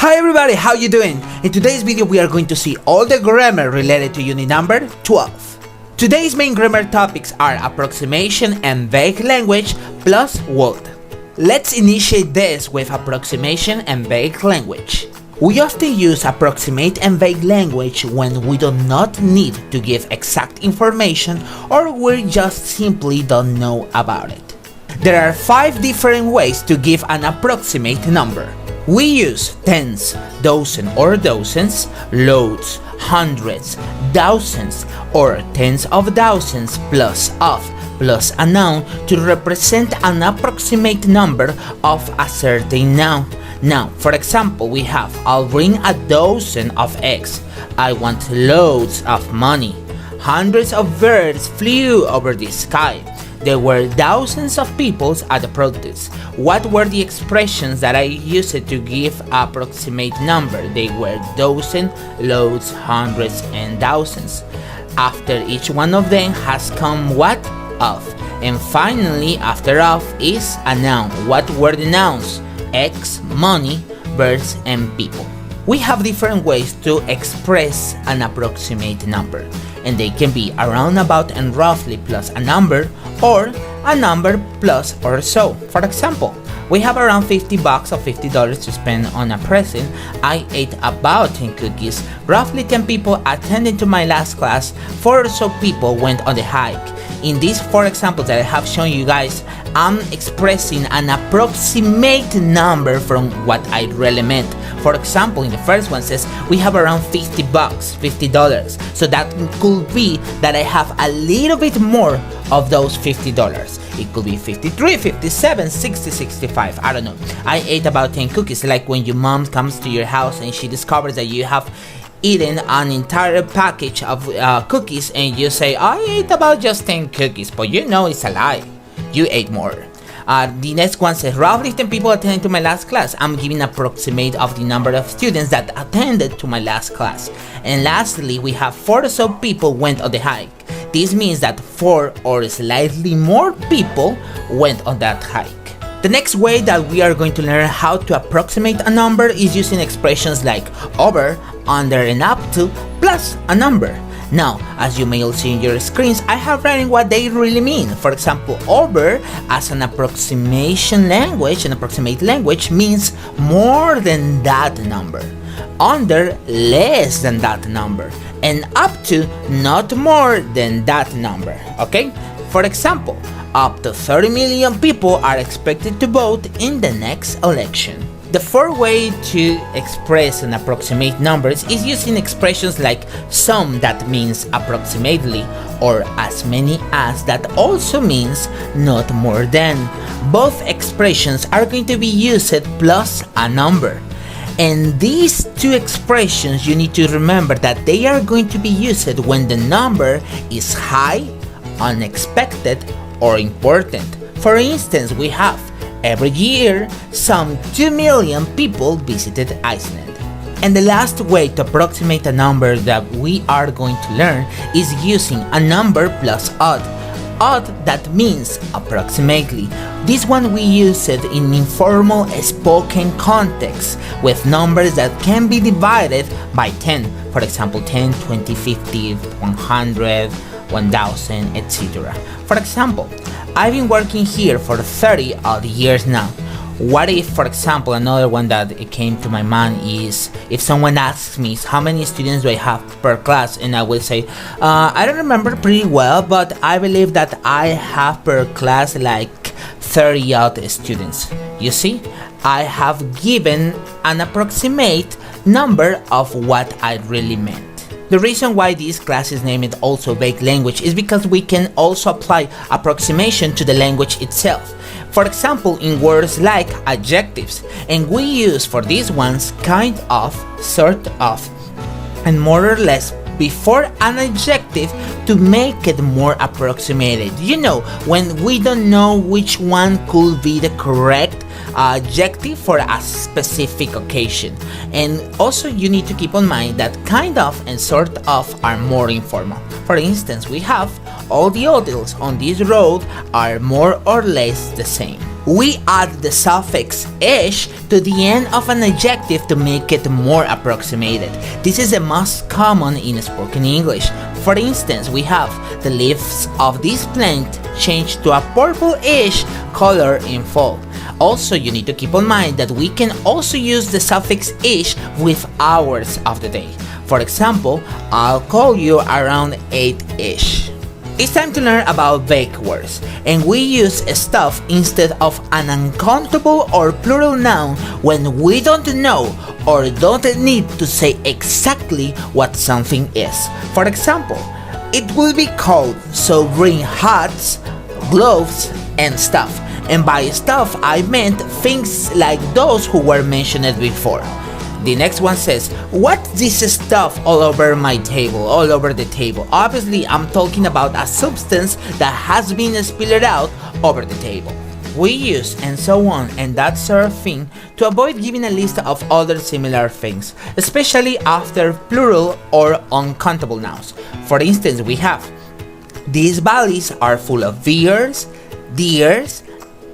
Hi everybody, how you doing? In today's video we are going to see all the grammar related to unit number 12. Today's main grammar topics are approximation and vague language plus would. Let's initiate this with approximation and vague language. We often use approximate and vague language when we do not need to give exact information or we just simply don't know about it. There are 5 different ways to give an approximate number. We use tens, dozen or dozens, loads, hundreds, thousands, or tens of thousands plus of plus a noun to represent an approximate number of a certain noun. Now, for example, we have I'll bring a dozen of eggs. I want loads of money. Hundreds of birds flew over the sky. There were thousands of people at the protest. What were the expressions that I used to give approximate number? They were dozen, loads, hundreds, and thousands. After each one of them has come what? Of. And finally, after of is a noun. What were the nouns? Eggs, money, birds, and people. We have different ways to express an approximate number, and they can be around, about, and roughly plus a number, or a number plus or so. For example, we have around $50 or $50 to spend on a present. I ate about 10 cookies. Roughly 10 people attended to my last class. 4 or so people went on the hike. In these 4 examples that I have shown you guys, I'm expressing an approximate number from what I really meant. For example, in the first one says we have around $50. So that could be that I have a little bit more of those $50. It could be 53, 57, 60, 65, I don't know. I ate about 10 cookies, like when your mom comes to your house and she discovers that you have eaten an entire package of cookies and you say, I ate about just 10 cookies, but you know it's a lie. You ate more. The next one says, roughly 10 people attended to my last class. I'm giving an approximate of the number of students that attended to my last class. And lastly, we have 4 or so people went on the hike. This means that 4 or slightly more people went on that hike. The next way that we are going to learn how to approximate a number is using expressions like over, under, and up to, plus a number. Now, as you may all see in your screens, I have written what they really mean. For example, over as an approximation language, an approximate language, means more than that number. Under, less than that number. And up to, not more than that number. Okay? For example, up to 30 million people are expected to vote in the next election. The 4th way to express an approximate numbers is using expressions like some, that means approximately, or as many as, that also means not more than. Both expressions are going to be used plus a number. And these 2 expressions, you need to remember that they are going to be used when the number is high, unexpected, or important. For instance, we have every year, some 2 million people visited Iceland. And the last way to approximate a number that we are going to learn is using a number plus odd. Odd, that means approximately. This one we use it in informal spoken context with numbers that can be divided by 10. For example, 10, 20, 50, 100, 1000, etc. For example, I've been working here for 30 odd years now. What if, for example, another one that came to my mind is if someone asks me how many students do I have per class, and I will say, I don't remember pretty well, but I believe that I have per class like 30 odd students. You see, I have given an approximate number of what I really meant. The reason why this class is named also vague language is because we can also apply approximation to the language itself. For example, in words like adjectives, and we use for these ones kind of, sort of, and more or less before an adjective to make it more approximated. You know, when we don't know which one could be the correct adjective for a specific occasion. And also you need to keep in mind that kind of and sort of are more informal. For instance, we have all the hotels on this road are more or less the same. we add the suffix ish to the end of an adjective to make it more approximated. This is the most common in spoken English. For instance, we have the leaves of this plant change to a purple-ish color in fall. Also, you need to keep in mind that we can also use the suffix ish with hours of the day. For example, I'll call you around 8-ish. It's time to learn about vague words, and we use stuff instead of an uncountable or plural noun when we don't know or don't need to say exactly what something is. For example, it will be cold, so bring hats, gloves, and stuff. And by stuff, I meant things like those who were mentioned before. The next one says, what's this stuff all over my table, all over the table? Obviously, I'm talking about a substance that has been spilled out over the table. We use and so on and that sort of thing to avoid giving a list of other similar things, especially after plural or uncountable nouns. For instance, we have, these valleys are full of bears, deers,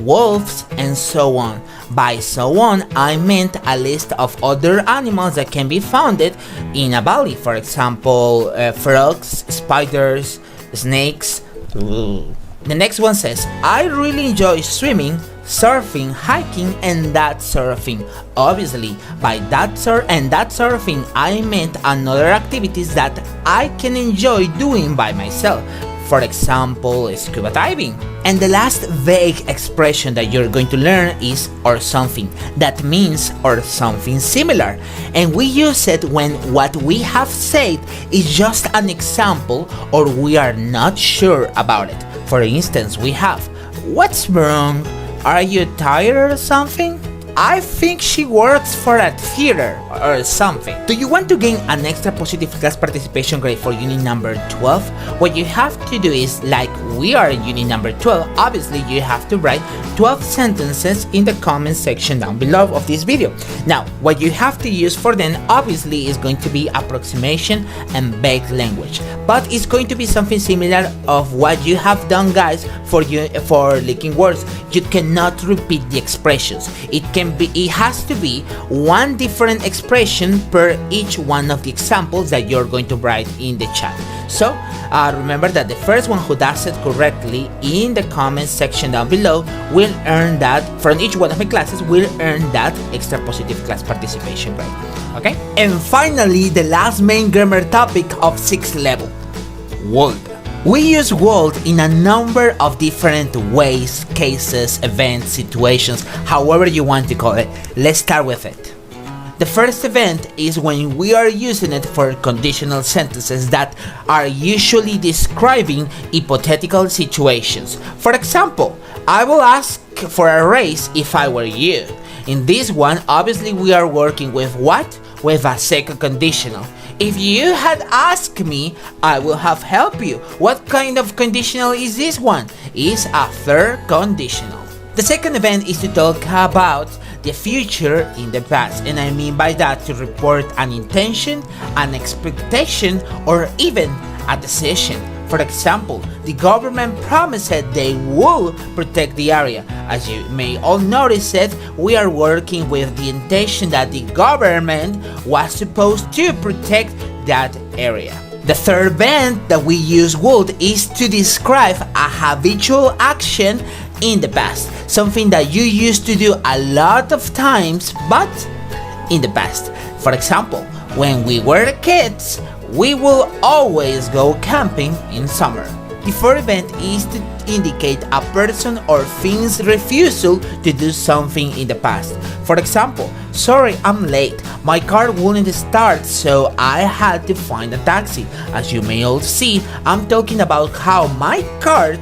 wolves, and so on. By so on, I meant a list of other animals that can be found in a valley. For example, frogs, spiders, snakes. The next one says, I really enjoy swimming, surfing, hiking, and that sort of thing. Obviously, by that sort of thing, I meant another activities that I can enjoy doing by myself. For example, scuba diving. And the last vague expression that you're going to learn is or something. That means or something similar. And we use it when what we have said is just an example or we are not sure about it. For instance, we have, what's wrong? Are you tired or something? I think she works for a theater or something. Do you want to gain an extra positive class participation grade for unit number 12? What you have to do is, like we are in unit number 12, obviously you have to write 12 sentences in the comment section down below of this video. Now, what you have to use for them obviously is going to be approximation and vague language. But it's going to be something similar of what you have done, guys, for leaking words. You cannot repeat the expressions. It has to be one different expression per each one of the examples that you're going to write in the chat. So remember that the first one who does it correctly in the comment section down below will earn that, from each one of my classes, will earn that extra positive class participation grade. Okay? And finally, the last main grammar topic of 6th level, would. We use would in a number of different ways, cases, events, situations, however you want to call it. Let's start with it. The first event is when we are using it for conditional sentences that are usually describing hypothetical situations. For example, I will ask for a raise if I were you. In this one, obviously we are working with what? With a second conditional. If you had asked me, I will have helped you. What kind of conditional is this one? It's a third conditional. The second event is to talk about the future in the past, and I mean by that to report an intention, an expectation, or even a decision. For example, the government promised they will protect the area. As you may all notice it, we are working with the intention that the government was supposed to protect that area. The third event that we use would is to describe a habitual action in the past, something that you used to do a lot of times, but in the past. For example, when we were kids, we will always go camping in summer. The fourth event is to indicate a person or thing's refusal to do something in the past. For example, sorry, I'm late. My car wouldn't start, so I had to find a taxi. As you may all see, I'm talking about how my car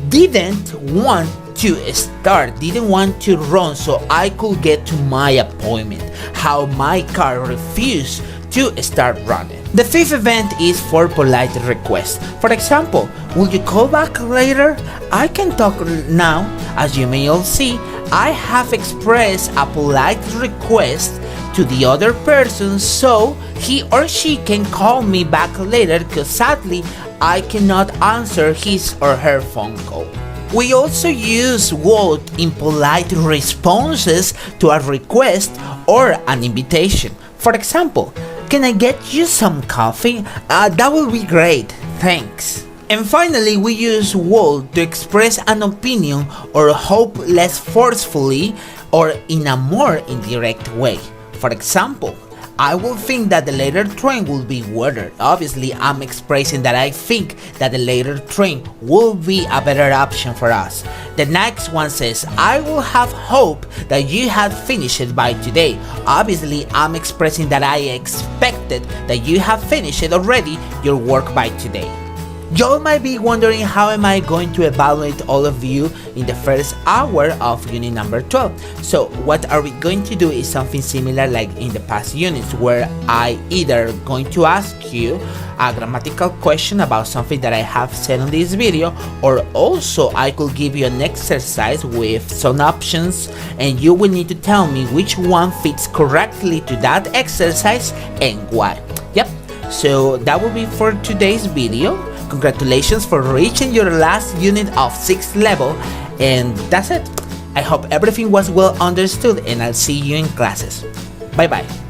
didn't want to start, didn't want to run so I could get to my appointment. How my car refused to start running. The fifth event is for polite request. For example, will you call back later? I can talk now. As you may all see, I have expressed a polite request to the other person so he or she can call me back later, because sadly I cannot answer his or her phone call. We also use would in polite responses to a request or an invitation. For example, can I get you some coffee? That will be great, thanks. And finally, we use would to express an opinion or hope less forcefully or in a more indirect way. For example, I will think that the later train will be better. Obviously, I'm expressing that I think that the later train will be a better option for us. The next one says, I will have hope that you had finished it by today. Obviously, I'm expressing that I expected that you have finished it already your work by today. Y'all might be wondering how am I going to evaluate all of you in the first hour of unit number 12. So what are we going to do is something similar like in the past units, where I either going to ask you a grammatical question about something that I have said on this video, or also I could give you an exercise with some options and you will need to tell me which one fits correctly to that exercise and why. Yep, so that will be for today's video. Congratulations for reaching your last unit of 6th level, and that's it. I hope everything was well understood and I'll see you in classes. Bye bye.